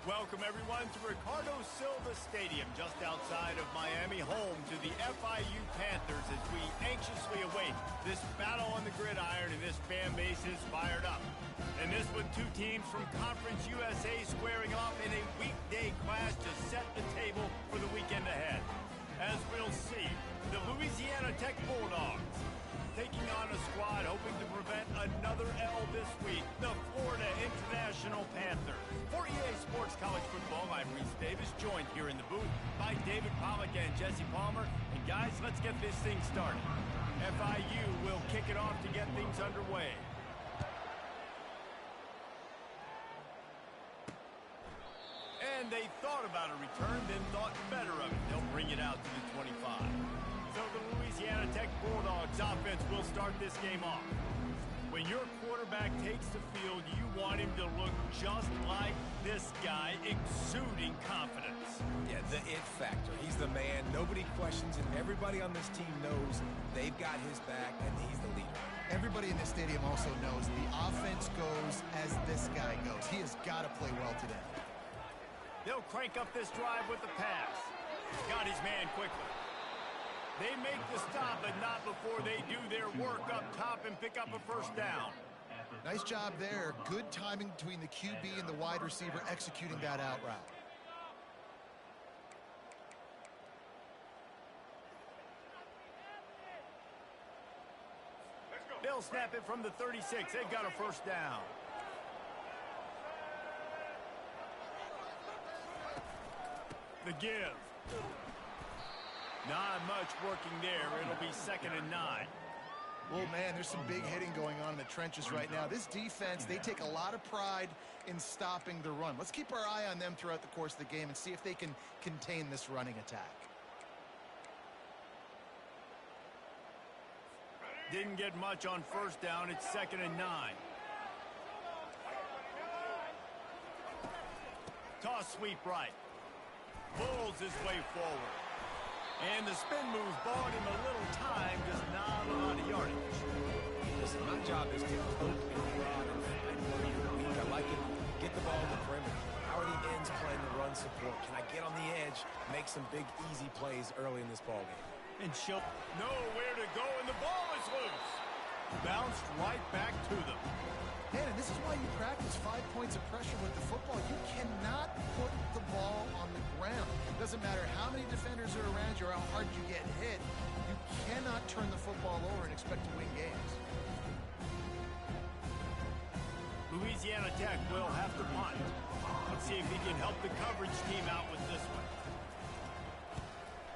Welcome, everyone, to Ricardo Silva Stadium, just outside of Miami, home to the FIU Panthers, as we anxiously await this battle on the gridiron, and this fan base is fired up. And this with two teams from Conference USA squaring off in a weekday clash to set the table for the weekend ahead. As we'll see, the Louisiana Tech Bulldogs taking on a squad hoping to prevent another L this week, the Florida International Panthers. For EA Sports College Football, I'm Reese Davis, joined here in the booth by David Pollack and Jesse Palmer. And guys, let's get this thing started. FIU will kick it off to get things underway. And they thought about a return, then thought better of it. They'll bring it out to the 25. So the Louisiana Tech Bulldogs offense will start this game off. When your quarterback takes the field, you want him to look just like this guy, exuding confidence. Yeah, the it factor. He's the man. Nobody questions it. Everybody on this team knows they've got his back, and he's the leader. Everybody in this stadium also knows the offense goes as this guy goes. He has got to play well today. They'll crank up this drive with the pass. Got his man quickly. They make the stop, but not before they do their work up top and pick up a first down. Nice job there. Good timing between the QB and the wide receiver executing that out route. They'll snap it from the 36. They've got a first down. The give. Not much working there. It'll be 2nd and 9. Well, man, there's some big hitting going on in the trenches right now. This defense, they take a lot of pride in stopping the run. Let's keep our eye on them throughout the course of the game and see if they can contain this running attack. Didn't get much on first down. It's 2nd and 9. Toss sweep right. Bulls his way forward. And the spin moves bought him a little time, just not a lot of yardage. Listen, my job is to poke and prod and find where you're weak. I like it. Get the ball in the perimeter. How are the ends playing the run support? Can I get on the edge, make some big, easy plays early in this ballgame? And she'll know where to go, and the ball is loose. Bounced right back to them. Man, and this is why you practice 5 points of pressure with the football. You cannot put the ball on the ground. It doesn't matter how many defenders are around you or how hard you get hit. You cannot turn the football over and expect to win games. Louisiana Tech will have to punt. Let's see if he can help the coverage team out with this one.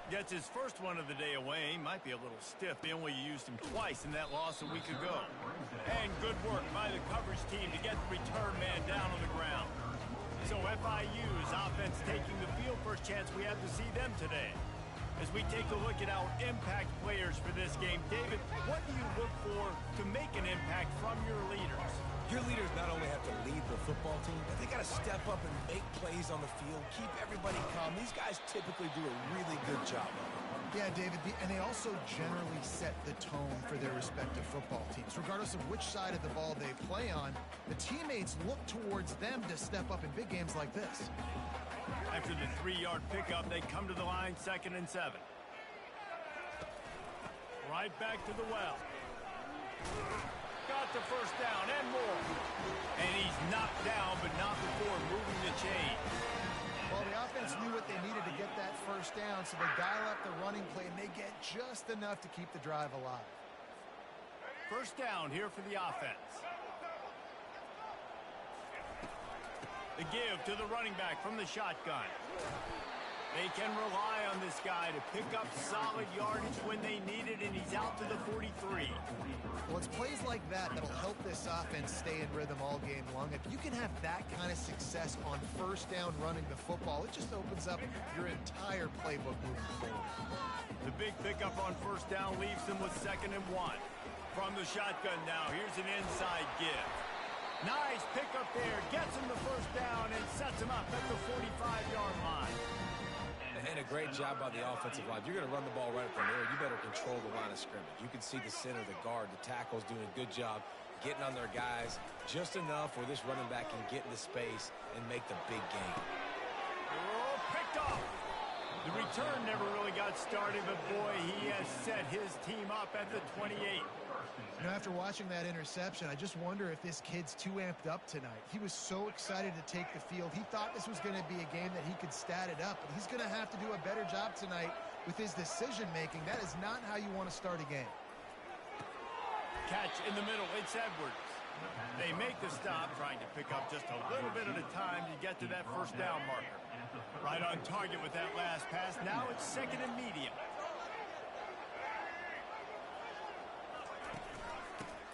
Gets his first one of the day away. Might be a little stiff. They only used him twice in that loss a week ago. And good work by the coverage team to get the return man down on the ground. So FIU's offense taking the field. First chance we have to see them today. As we take a look at our impact players for this game, David, what do you look for to make an impact from your leaders? Your leaders not only have to lead the football team, but they got to step up and make plays on the field, keep everybody calm. These guys typically do a really good job of it. Yeah, David, and they also generally set the tone for their respective football teams. Regardless of which side of the ball they play on, the teammates look towards them to step up in big games like this. After the 3-yard pickup, they come to the line, 2nd and 7. Right back to the well. Got the first down and more. And he's knocked down, but not before moving the chain. Well, the offense knew what they needed to get that first down, so they dial up the running play, and they get just enough to keep the drive alive. First down here for the offense. The give to the running back from the shotgun. They can rely on this guy to pick up solid yardage when they need it, and he's out to the 43. Well, it's plays like that that'll help this offense stay in rhythm all game long. If you can have that kind of success on first down running the football, it just opens up your entire playbook moving forward. The big pickup on first down leaves them with 2nd and 1. From the shotgun now, here's an inside give. Nice pickup there, gets him the first down and sets him up at the 45-yard line. And a great job by the offensive line. You're going to run the ball right up the middle. You better control the line of scrimmage. You can see the center, the guard, the tackle's doing a good job getting on their guys just enough where this running back can get into space and make the big gain. Oh, picked off. The return never really got started, but boy, he has set his team up at the 28. You know, after watching that interception, I just wonder if this kid's too amped up tonight. He was so excited to take the field. He thought this was going to be a game that he could stat it up, but he's going to have to do a better job tonight with his decision-making. That is not how you want to start a game. Catch in the middle. It's Edwards. They make the stop, trying to pick up just a little bit at a time to get to that first down marker. Right on target with that last pass. Now it's second and medium.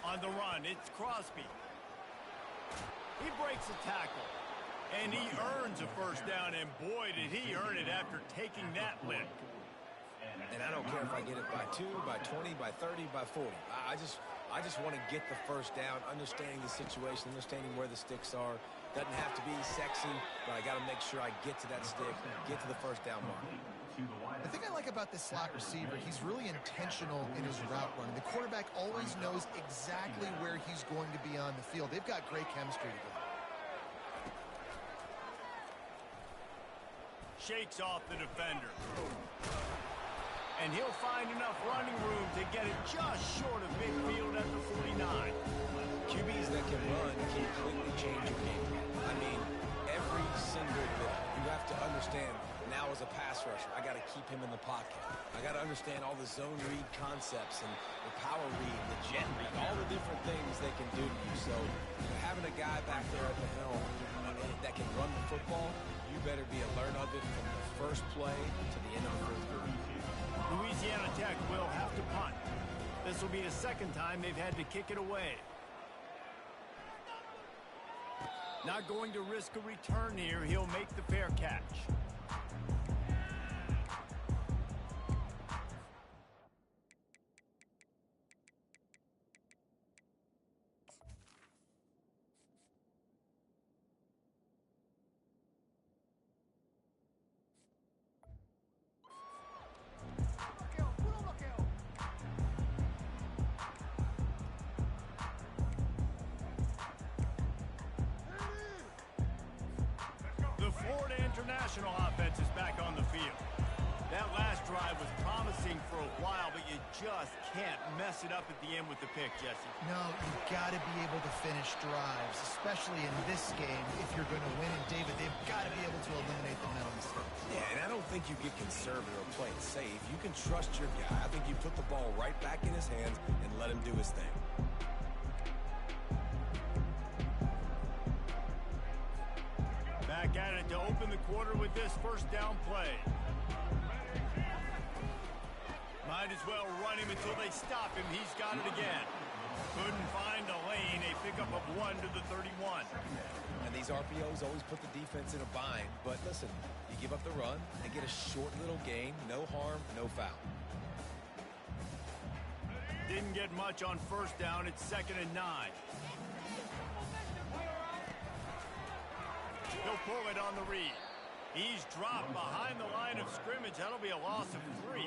On the run, it's Crosby. He breaks a tackle, and he earns a first down, and boy, did he earn it after taking that lick. And I don't care if I get it by 2, by 20, by 30, by 40. I just want to get the first down, understanding the situation, understanding where the sticks are. Doesn't have to be sexy, but I got to make sure I get to that stick, get to the first down mark. The thing I like about this slot receiver, he's really intentional in his route running. The quarterback always knows exactly where he's going to be on the field. They've got great chemistry together. Shakes off the defender. And he'll find enough running room to get it just short of midfield at the 49. QBs that can run completely change your game. I mean, every single bit. You have to understand, now as a pass rusher, I got to keep him in the pocket. I got to understand all the zone read concepts and the power read, the jet read, all the different things they can do to you. So having a guy back there at the helm that can run the football, you better be alert of it from the first play to the end of the fourth quarter. Louisiana Tech will have to punt. This will be the second time they've had to kick it away. Not going to risk a return here. He'll make the fair catch. International offense is back on the field. That last drive was promising for a while, but you just can't mess it up at the end with the pick, Jesse. No, you've got to be able to finish drives, especially in this game. If you're going to win, and David, they've got to be able to eliminate the mental mistakes. Yeah, and I don't think you get conservative or play it safe. You can trust your guy. I think you put the ball right back in his hands and let him do his thing. Back at it to open the quarter with this first down play. Might as well run him until they stop him. He's got it again. Couldn't find a lane. A pickup of 1 to the 31. And these RPOs always put the defense in a bind. But listen, you give up the run and get a short little gain. No harm, no foul. Didn't get much on first down. It's 2nd and 9. He'll pull it on the read. He's dropped behind the line of scrimmage. That'll be a loss of 3.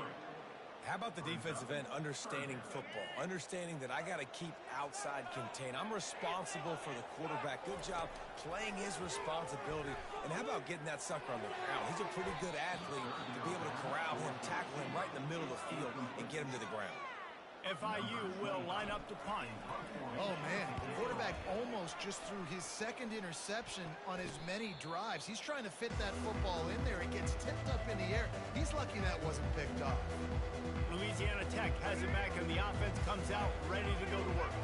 How about the defensive end understanding football? Understanding that I got to keep outside contain. I'm responsible for the quarterback. Good job playing his responsibility. And how about getting that sucker on the ground? He's a pretty good athlete to be able to corral him, tackle him right in the middle of the field, and get him to the ground. FIU will line up to punt. Oh, man, the quarterback almost just threw his second interception on as many drives. He's trying to fit that football in there. It gets tipped up in the air. He's lucky that wasn't picked off. Louisiana Tech has it back, and the offense comes out ready to go to work.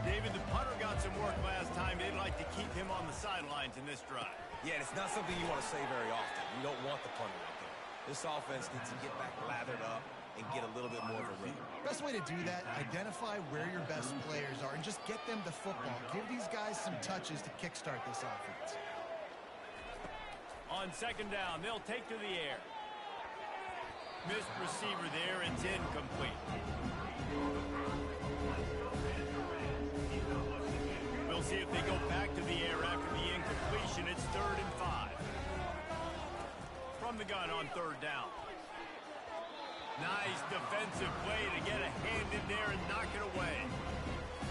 David, the punter got some work last time. They'd like to keep him on the sidelines in this drive. Yeah, and it's not something you want to say very often. You don't want the punter out there. This offense needs to get back lathered up and get a little bit more of a rhythm. Best way to do that, identify where your best players are and just get them the football. Give these guys some touches to kickstart this offense. On 2nd down, they'll take to the air. Missed receiver there. It's incomplete. We'll see if they go back to the air after the incompletion. It's 3rd and 5. From the gun on 3rd down. Nice defensive play to get a hand in there and knock it away.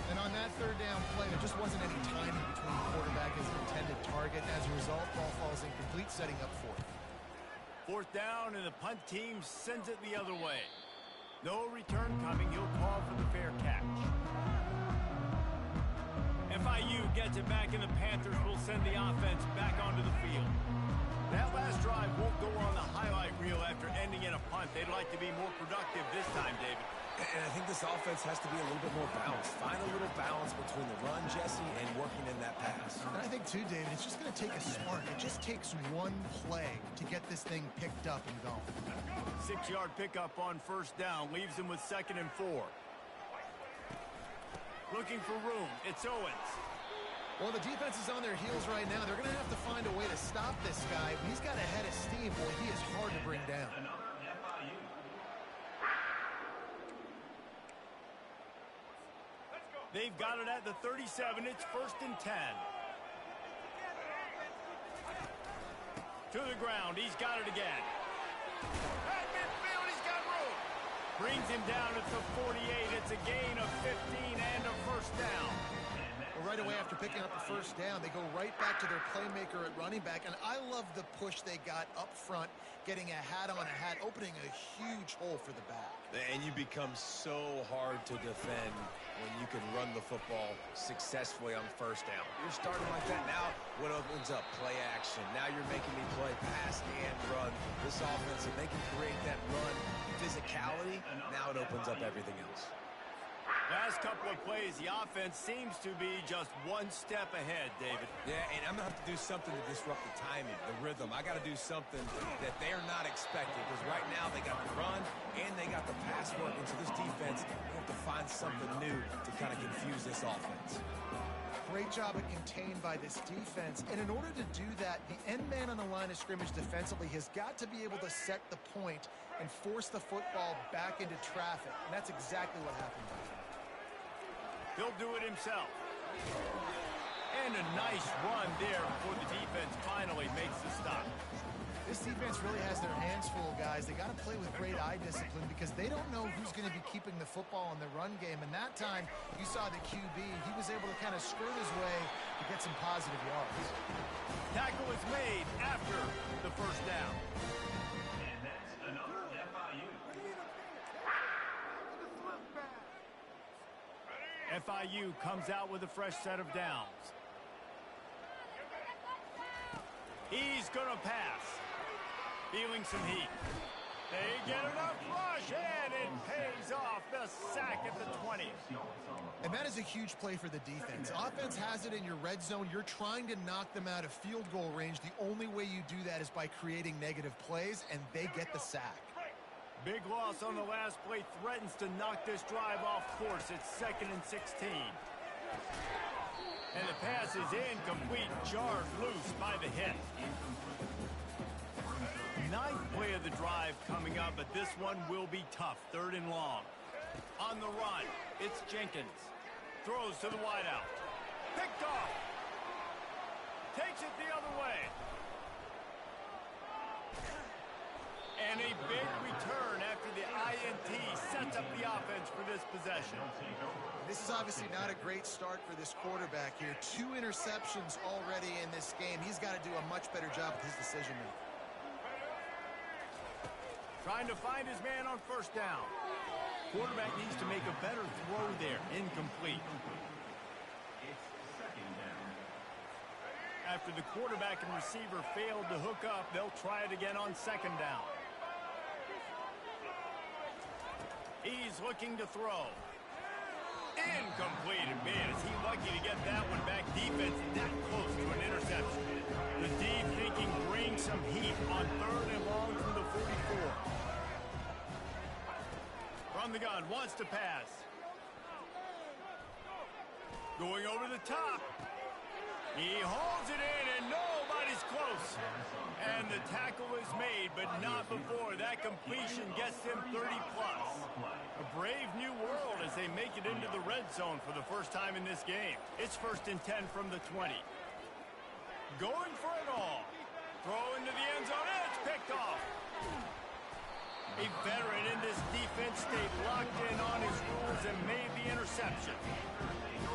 And on that 3rd down just wasn't any timing between the quarterback and his intended target. As a result, ball falls incomplete, setting up fourth. Fourth down, and the punt team sends it the other way. No return coming. He'll call for the fair catch. FIU gets it back, and the Panthers will send the offense back onto the field. That last drive won't go on the highlight reel after ending in a punt. They'd like to be more productive this time, David. And I think this offense has to be a little bit more balanced. Find a little balance between the run, Jesse, and working in that pass. And I think, too, David, it's just going to take a spark. It just takes one play to get this thing picked up and going. 6-yard pickup on first down leaves him with 2nd and 4. Looking for room. It's Owens. Well, the defense is on their heels right now. They're going to have to find a way to stop this guy. He's got a head of steam. Boy, he is hard to bring down. They've got it at the 37. It's 1st and 10. To the ground. He's got it again. At midfield, he's got room. Brings him down at the 48. It's a gain of 15 and a first down. Well, right away after picking up the first down, they go right back to their playmaker at running back. And I love the push they got up front, getting a hat on a hat, opening a huge hole for the back. And you become so hard to defend when you can run the football successfully on first down. You're starting like that now. What opens up? Play action. Now you're making me play pass and run. This offense, if they can create that run physicality, now it opens up everything else. Last couple of plays, the offense seems to be just one step ahead, David. Yeah, and I'm going to have to do something to disrupt the timing, the rhythm. I got to do something that they're not expecting, because right now they got the run and they got the pass working. So this defense, they have to find something new to kind of confuse this offense. Great job at contained by this defense. And in order to do that, the end man on the line of scrimmage defensively has got to be able to set the point and force the football back into traffic. And that's exactly what happened. He'll do it himself. And a nice run there before the defense finally makes the stop. This defense really has their hands full, guys. They got to play with great eye discipline because they don't know who's going to be keeping the football in the run game. And that time, you saw the QB. He was able to kind of skirt his way to get some positive yards. Tackle is made after the first down. And that's another FIU. FIU comes out with a fresh set of downs. He's going to pass. Feeling some heat. They get enough rush, and it pays off. The sack at the 20. And that is a huge play for the defense. Offense has it in your red zone. You're trying to knock them out of field goal range. The only way you do that is by creating negative plays, and they get the sack. Big loss on the last play threatens to knock this drive off course. It's 2nd and 16. And the pass is incomplete, jarred loose by the hit. 9th play of the drive coming up, but this one will be tough. 3rd and long. On the run, it's Jenkins. Throws to the wideout. Picked off. Takes it the other way. And a big return after the INT sets up the offense for this possession. This is obviously not a great start for this quarterback here. 2 interceptions already in this game. He's got to do a much better job with his decision making. Trying to find his man on first down. Quarterback needs to make a better throw there. Incomplete. After the quarterback and receiver failed to hook up, they'll try it again on 2nd down. He's looking to throw. Incomplete. And man, is he lucky to get that one back. Defense that close to an interception. The D thinking bring some heat on 3rd and long from the 44. From the gun, wants to pass. Going over the top. He holds it in, and nobody's close. And the tackle is made, but not before. That completion gets them 30-plus. A brave new world as they make it into the red zone for the first time in this game. It's 1st and 10 from the 20. Going for it all. Throw into the end zone, and it's picked off. A veteran in this defense stayed locked in on his rules and made the interception.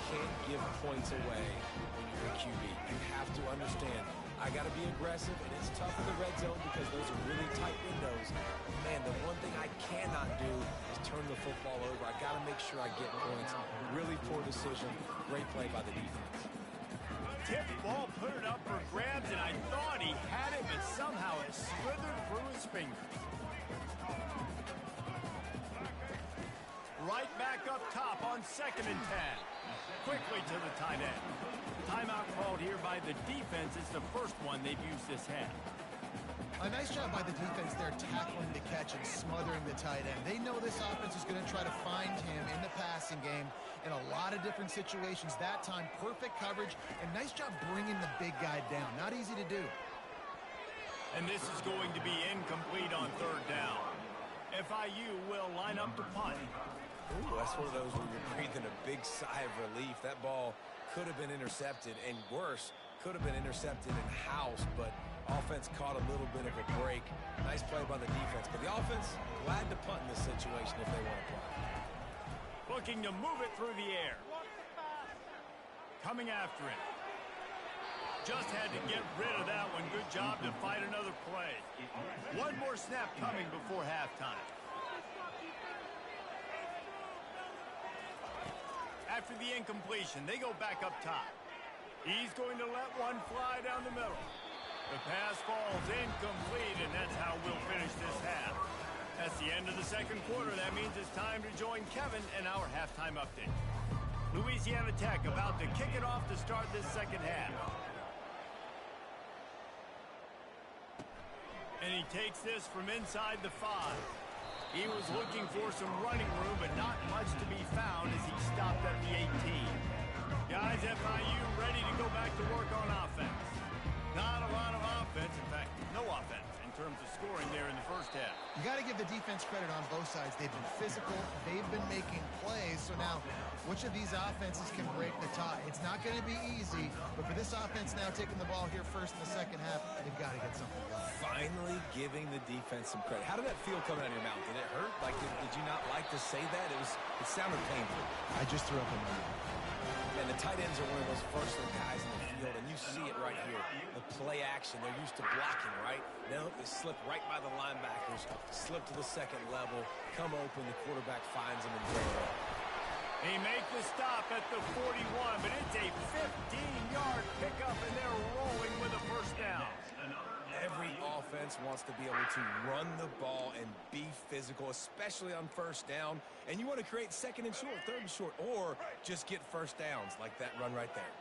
can't give points away when you're a QB. You have to understand, I got to be aggressive, and it's tough in the red zone because those are really tight windows. Man, the one thing I cannot do is turn the football over. I got to make sure I get points. Really poor decision. Great play by the defense. Tipped ball, put it up for grabs, and I thought he had it, but somehow it slithered through his fingers. Right back up top on 2nd and 10. Quickly to the tight end. Timeout called here by the defense. It's the first one they've used this half. A nice job by the defense there tackling the catch and smothering the tight end. They know this offense is going to try to find him in the passing game in a lot of different situations. That time, perfect coverage, and nice job bringing the big guy down. Not easy to do. And this is going to be incomplete on 3rd down. FIU will line up to punt. Ooh, that's one of those where you're breathing a big sigh of relief. That ball could have been intercepted, and worse, could have been intercepted in house, but offense caught a little bit of a break. Nice play by the defense, but the offense glad to punt in this situation if they want to punt. Looking to move it through the air. Coming after it. Just had to get rid of that one. Good job to fight another play. One more snap coming before halftime. After the incompletion, they go back up top. He's going to let one fly down the middle. The pass falls incomplete, and that's how we'll finish this half. That's the end of the 2nd quarter. That means it's time to join Kevin in our halftime update. Louisiana Tech about to kick it off to start this 2nd half. And he takes this from inside the 5. He was looking for some running room, but not much to be found as he stopped at the 18. Guys, FIU ready to go back to work on offense. Not a lot of offense, in fact, no offense in terms of scoring there in the 1st half. You got to give the defense credit on both sides. They've been physical. They've been making plays. So now, which of these offenses can break the tie? It's not going to be easy, but for this offense now taking the ball here first in the 2nd half, they've got to get something going. Finally giving the defense some credit. How did that feel coming out of your mouth? Did it hurt? Like, did you not like to say that? It sounded painful. I just threw up in my mouth. And the tight ends are one of those versatile guys in the field, and you see it right here. The play action, they're used to blocking, right? Now they slip right by the linebackers, slip to the 2nd level, come open, the quarterback finds them and throw it up. He makes the stop at the 41, but it's a 15-yard pickup, and they're rolling with a 1st down. Every offense wants to be able to run the ball and be physical, especially on 1st down. And you want to create 2nd and short, 3rd and short, or just get 1st downs like that run right there.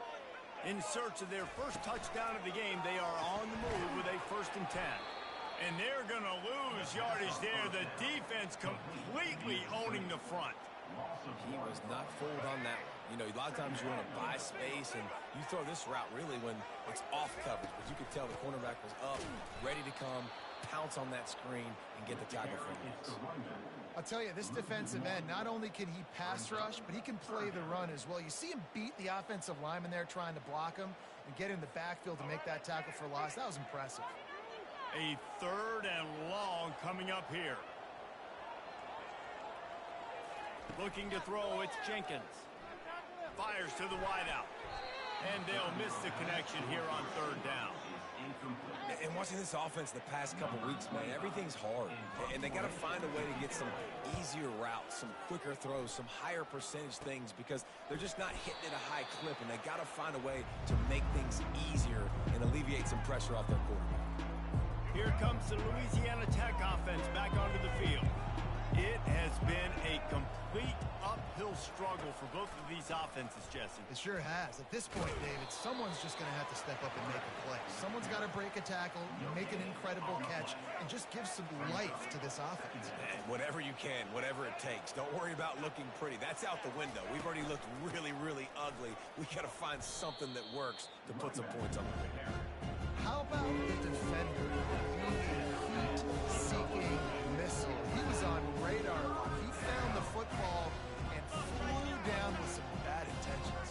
In search of their 1st touchdown of the game, they are on the move with a 1st and 10. And they're going to lose yardage there. The defense completely owning the front. He was not fooled on that one. You know, a lot of times you want to buy space, and you throw this route really when it's off coverage. But you could tell the cornerback was up, ready to come, pounce on that screen, and get the tackle from him. I'll tell you, this defensive end, not only can he pass rush, but he can play the run as well. You see him beat the offensive lineman there trying to block him and get in the backfield to make that tackle for loss. That was impressive. A 3rd and long coming up here. Looking to throw, it's Jenkins. Fires to the wideout. And they'll miss the connection here on 3rd down. And watching this offense the past couple weeks, man, everything's hard. And they got to find a way to get some easier routes, some quicker throws, some higher percentage things because they're just not hitting at a high clip. And they got to find a way to make things easier and alleviate some pressure off their quarterback. Here comes the Louisiana Tech offense back onto the field. It has been a complete uphill struggle for both of these offenses, Jesse. It sure has. At this point, David, someone's just going to have to step up and make a play. Someone's got to break a tackle, make an incredible catch, and just give some life to this offense. And whatever you can, whatever it takes. Don't worry about looking pretty. That's out the window. We've already looked really, really ugly. We got to find something that works to put some points on the board. How about the defender being a heat-seeking missile? He was on radar. He found the football and flew down with some bad intentions.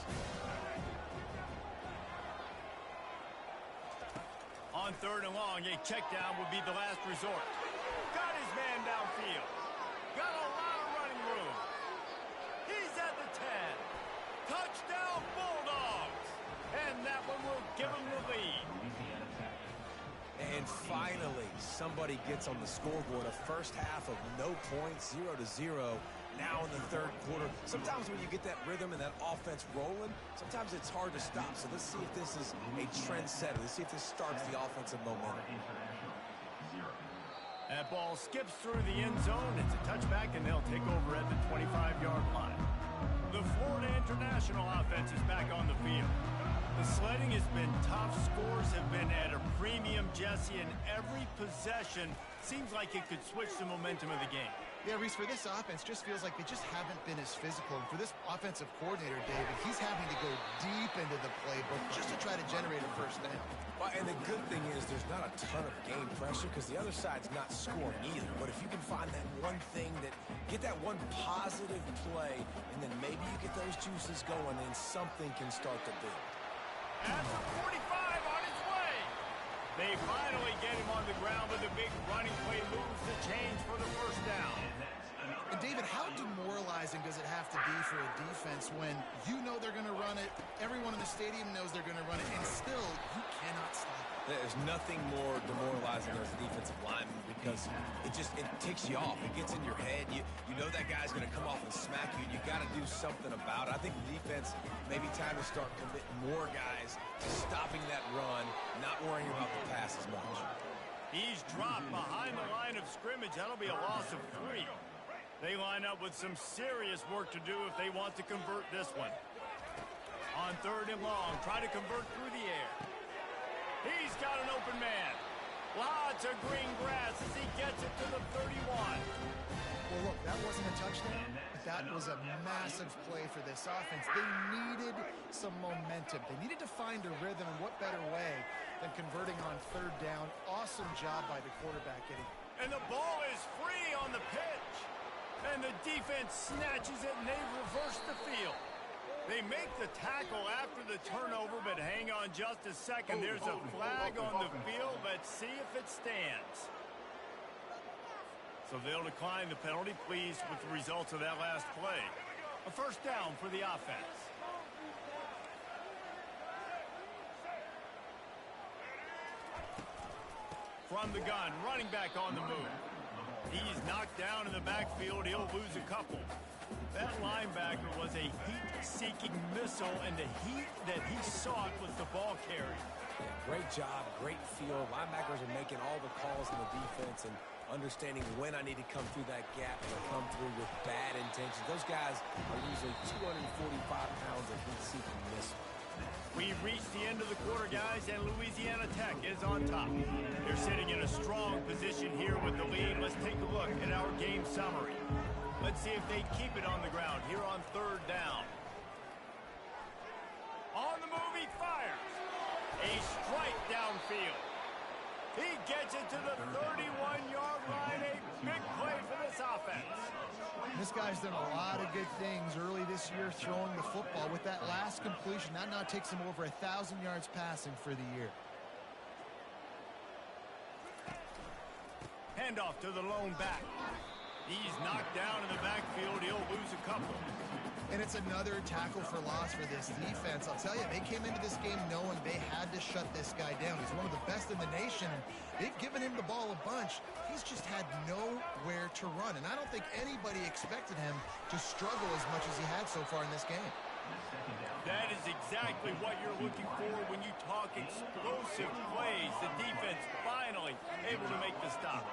On 3rd and long, a check down would be the last resort. Got his man downfield. Got a lot of running room. He's at the 10. Touchdown, that one will give them the lead. And finally, somebody gets on the scoreboard. A first half of no points, 0-0. Now in the third quarter. Sometimes when you get that rhythm and that offense rolling, sometimes it's hard to stop. So let's see if this is a trend setter. Let's see if this starts the offensive momentum. That ball skips through the end zone. It's a touchback, and they'll take over at the 25-yard line. The Florida International offense is back on the field. The sledding has been tough. Scores have been at a premium, Jesse, and every possession seems like it could switch the momentum of the game. Yeah, Reese, for this offense, just feels like they just haven't been as physical. And for this offensive coordinator, David, he's having to go deep into the playbook just to try to generate a first down. Well, and the good thing is there's not a ton of game pressure because the other side's not scoring either. But if you can find that one thing, get that one positive play, and then maybe you get those juices going, and something can start to build. At the 45 on his way. They finally get him on the ground with a big running play, moves the chains for the first down. And David, how demoralizing does it have to be for a defense when you know they're going to run it, everyone in the stadium knows they're going to run it, and still you cannot stop it? There's nothing more demoralizing as a defensive lineman because it ticks you off. It gets in your head. You know that guy's going to come off and smack you. You got to do something about it. I think the defense maybe time to start committing more guys to stopping that run, not worrying about the pass as much. He's dropped behind the line of scrimmage. That'll be a loss of 3. They line up with some serious work to do if they want to convert this one. On 3rd and long, try to convert through the air. He's got an open man. Lots of green grass as he gets it to the 31. Well, look, that wasn't a touchdown. That was a massive play for this offense. They needed some momentum. They needed to find a rhythm, and what better way than converting on 3rd down. Awesome job by the quarterback getting. And the ball is free on the pitch. And the defense snatches it, and they reverse the field. They make the tackle after the turnover, but hang on just a second. There's a flag on the field. Let's see if it stands. So they'll decline the penalty, pleased with the results of that last play. A first down for the offense. From the gun, running back on the move. He's knocked down in the backfield. He'll lose a couple. That linebacker was a heat-seeking missile, and the heat that he sought was the ball carrier. Yeah, great job, great feel. Linebackers are making all the calls in the defense and understanding when I need to come through that gap and come through with bad intentions. Those guys are usually 245 pounds of heat-seeking missile. We've reached the end of the quarter, guys, and Louisiana Tech is on top. They're sitting in a strong position here with the lead. Let's take a look at our game summary. Let's see if they keep it on the ground here on 3rd down. On the move, he fires. A strike downfield. He gets it to the 31-yard line. A big play for this offense. This guy's done a lot of good things early this year throwing the football. With that last completion, that now takes him over 1,000 yards passing for the year. Handoff to the lone back. He's knocked down in the backfield. He'll lose a couple. And it's another tackle for loss for this defense. I'll tell you, they came into this game knowing they had to shut this guy down. He's one of the best in the nation, and they've given him the ball a bunch. He's just had nowhere to run, and I don't think anybody expected him to struggle as much as he had so far in this game. That is exactly what you're looking for when you talk explosive plays. The defense finally able to make the stop.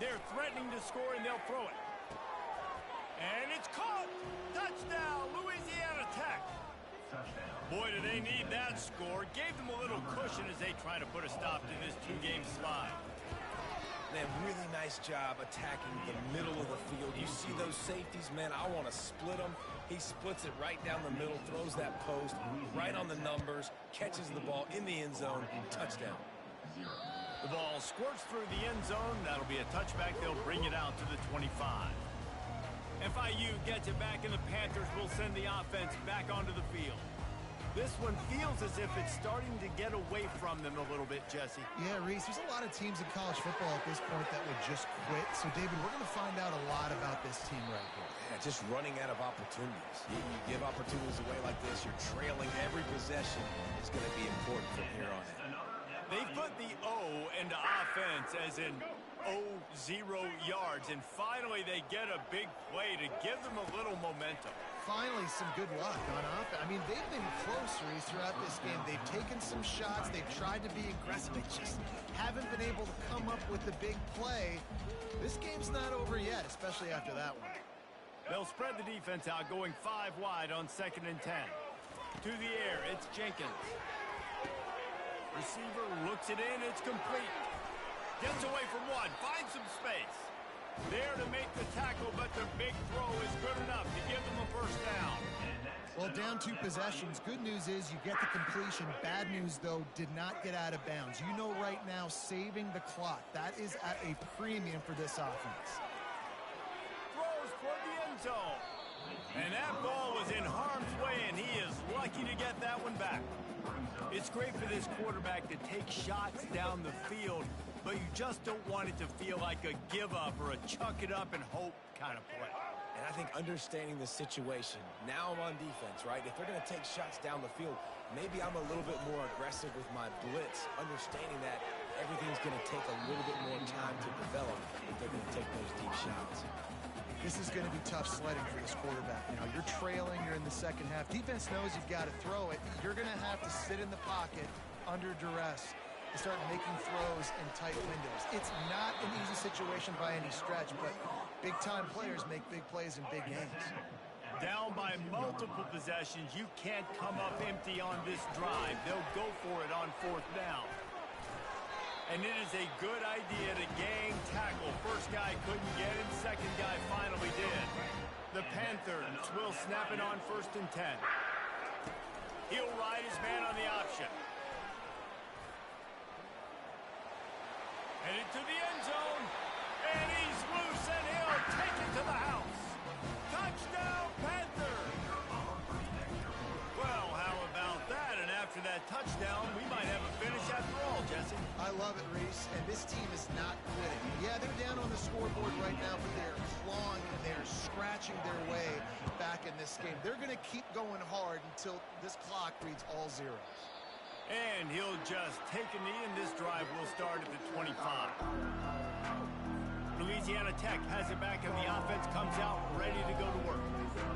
They're threatening to score, and they'll throw it. And it's caught. Touchdown, Louisiana Tech. Boy, do they need that score. Gave them a little cushion as they try to put a stop to this 2-game slide. Man, really nice job attacking the middle of the field. You see those safeties, man, I want to split them. He splits it right down the middle, throws that post right on the numbers, catches the ball in the end zone, touchdown. The ball squirts through the end zone. That'll be a touchback. They'll bring it out to the 25. FIU gets it back, and the Panthers will send the offense back onto the field. This one feels as if it's starting to get away from them a little bit, Jesse. Yeah, Reese, there's a lot of teams in college football at this point that would just quit. So, David, we're going to find out a lot about this team right here. Yeah, just running out of opportunities. You give opportunities away like this, you're trailing every possession. It's going to be important from here on in. They put the O into offense as in 0 yards, and finally they get a big play to give them a little momentum. Finally, some good luck on offense. I mean, they've been close, Reese, throughout this game. They've taken some shots. They've tried to be aggressive. They just haven't been able to come up with the big play. This game's not over yet, especially after that one. They'll spread the defense out, going 5 wide on 2nd and 10. To the air, it's Jenkins. Receiver looks it in. It's complete. Gets away from one. Finds some space. There to make the tackle, but the big throw is good enough to give them a first down. Well, down 2 possessions. Good news is you get the completion. Bad news, though, did not get out of bounds. You know right now, saving the clock. That is at a premium for this offense. Throws toward the end zone. And that ball was in harm's way, and he is lucky to get that one back. It's great for this quarterback to take shots down the field, but you just don't want it to feel like a give-up or a chuck-it-up-and-hope kind of play. And I think understanding the situation, now I'm on defense, right? If they're going to take shots down the field, maybe I'm a little bit more aggressive with my blitz, understanding that everything's going to take a little bit more time to develop if they're going to take those deep shots. This is going to be tough sledding for this quarterback. You know, you're trailing, you're in the second half. Defense knows you've got to throw it. You're going to have to sit in the pocket under duress and start making throws in tight windows. It's not an easy situation by any stretch, but big-time players make big plays in big games. Down by multiple possessions, you can't come up empty on this drive. They'll go for it on 4th down. And it is a good idea to gang tackle. First guy couldn't get him, second guy finally did. The Panthers will snap it on 1st and 10. He'll ride his man on the option. Headed to the end zone. And he's loose, and he'll take it to the house. Touchdown, Panthers! Well, how about that? And after that touchdown, we might have a finish after all, Jesse. I love it, Reese, and this team is not quitting. Yeah, they're down on the scoreboard right now, but they're clawing and they're scratching their way back in this game. They're going to keep going hard until this clock reads all zeros. And he'll just take a knee, and this drive will start at the 25. Louisiana Tech has it back, and the offense comes out ready to go to work.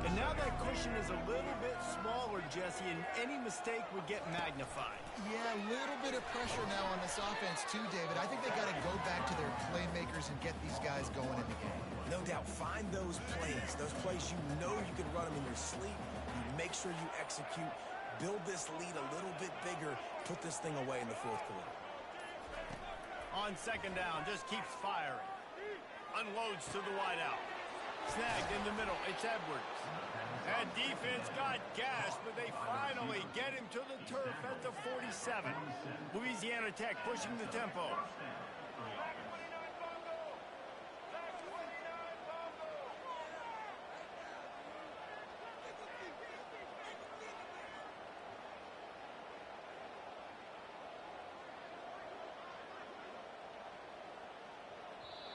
And now that cushion is a little bit smaller, Jesse, and any mistake would get magnified. Yeah, a little bit of pressure now on this offense too, David. I think they got to go back to their playmakers and get these guys going in the game. No doubt, find those plays you know you can run them in your sleep. You make sure you execute. Build this lead a little bit bigger. Put this thing away in the 4th quarter. On 2nd down, just keeps firing. Unloads to the wideout. Snagged in the middle. It's Edwards. And defense got gas, but they finally get him to the turf at the 47. Louisiana Tech pushing the tempo.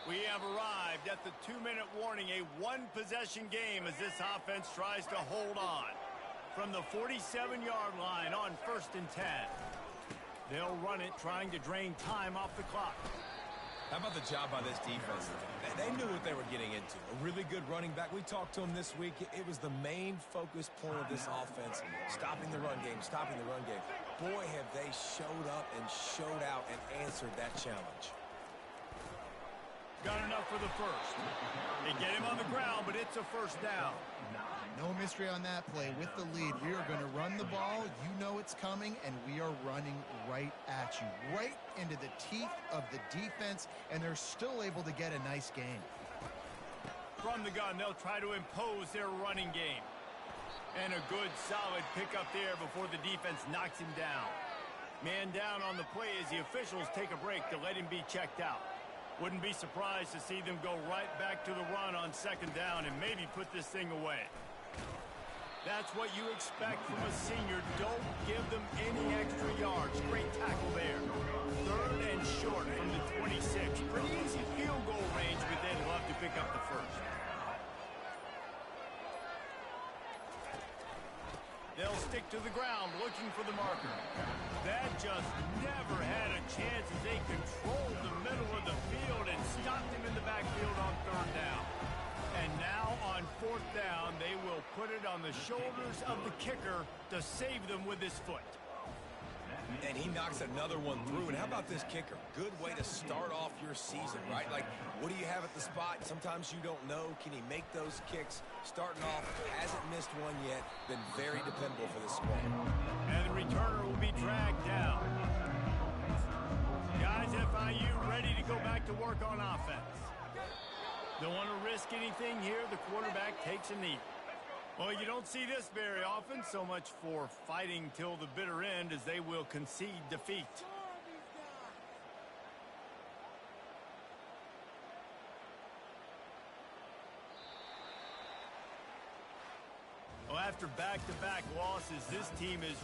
We have arrived at the 2-minute warning, a 1-possession game as this offense tries to hold on. From the 47-yard line on 1st and 10. They'll run it, trying to drain time off the clock. How about the job by this defense? They knew what they were getting into. A really good running back. We talked to him this week. It was the main focus point of this offense, stopping the run game, stopping the run game. Boy, have they showed up and showed out and answered that challenge. Got enough for the first. They get him on the ground, but it's a first down. No mystery on that play. With the lead, we are going to run the ball. You know it's coming, and we are running right at you, right into the teeth of the defense, and they're still able to get a nice game. From the gun, they'll try to impose their running game. And a good, solid pickup there before the defense knocks him down. Man down on the play as the officials take a break to let him be checked out. Wouldn't be surprised to see them go right back to the run on 2nd down and maybe put this thing away. That's what you expect from a senior. Don't give them any extra yards. Great tackle there. 3rd and short from the 26. Pretty easy field goal range, but they'd love to pick up the first. They'll stick to the ground looking for the marker. That just never had a chance as they controlled the middle of the field and stopped him in the backfield on 3rd down. And now on 4th down, they will put it on the shoulders of the kicker to save them with his foot. And he knocks another one through. And how about this kicker? Good way to start off your season, right? Like, what do you have at the spot? Sometimes you don't know. Can he make those kicks? Starting off, hasn't missed one yet. Been very dependable for this squad. And the returner will be dragged down. Guys, FIU ready to go back to work on offense. Don't want to risk anything here. The quarterback takes a knee. Well, you don't see this very often. So much for fighting till the bitter end as they will concede defeat. Well, after back-to-back losses, this team is